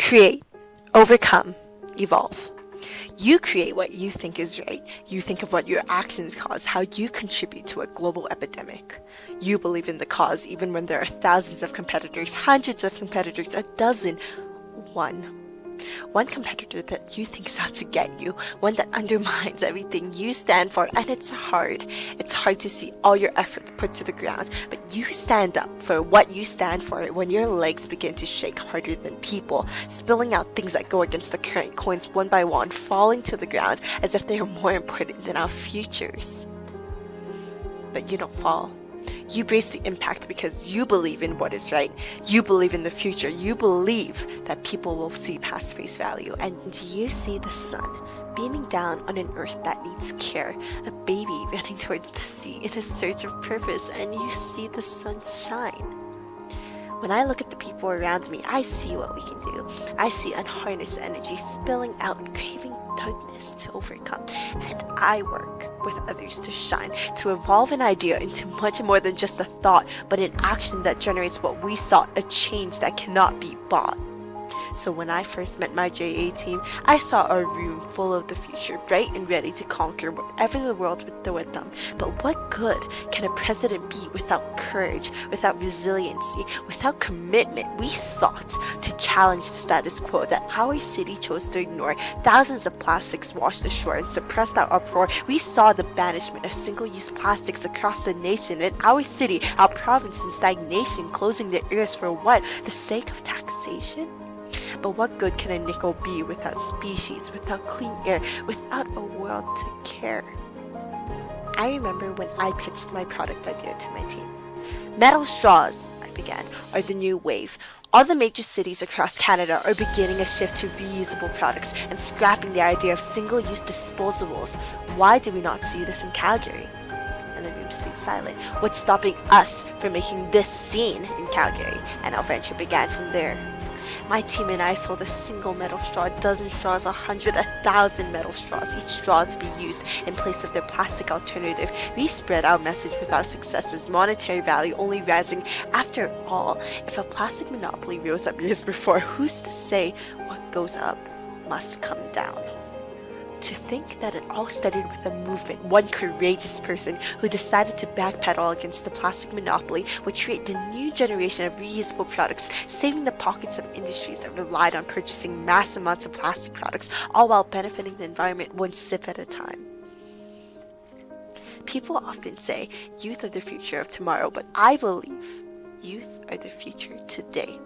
Create, overcome, evolve. You create what you think is right. You think of what your actions cause, how you contribute to a global epidemic. You believe in the cause even when there are thousands of competitors, hundreds of competitors, a dozen. One competitor that you think is out to get you, one that undermines everything you stand for, and it's hard. It's hard to see all your efforts put to the ground, but you stand up for what you stand for when your legs begin to shake harder than people, spilling out things that go against the current, coins one by one, falling to the ground as if they are more important than our futures. But you don't fall. You brace the impact because you believe in what is right. You believe in the future. You believe that people will see past face value. And you see the sun beaming down on an earth that needs care. A baby running towards the sea in a search of purpose. And you see the sun shine. When I look at the people around me, I see what we can do. I see unharnessed energy spilling out, craving darkness to overcome. And I work with others to shine, to evolve an idea into much more than just a thought, but an action that generates what we sought, a change that cannot be bought. So when I first met my JA team, I saw a room full of the future, bright and ready to conquer whatever the world would throw at them. But what good can a president be without courage, without resiliency, without commitment? We sought to challenge the status quo that our city chose to ignore. Thousands of plastics washed ashore and suppressed our uproar. We saw the banishment of single-use plastics across the nation, and our city, our province in stagnation, closing their ears for what? The sake of taxation? But what good can a nickel be without species, without clean air, without a world to care? I remember when I pitched my product idea to my team. Metal straws, I began, are the new wave. All the major cities across Canada are beginning a shift to reusable products and scrapping the idea of single-use disposables. Why do we not see this in Calgary? And the room stayed silent. What's stopping us from making this scene in Calgary? And our venture began from there. My team and I sold a single metal straw, a dozen straws, 100, 1,000 metal straws, each straw to be used in place of their plastic alternative. We spread our message with our successes, monetary value only rising. After all, if a plastic monopoly rose up years before, who's to say what goes up must come down? To think that it all started with a movement, one courageous person who decided to backpedal against the plastic monopoly would create the new generation of reusable products, saving the pockets of industries that relied on purchasing mass amounts of plastic products, all while benefiting the environment one sip at a time. People often say youth are the future of tomorrow, but I believe youth are the future today.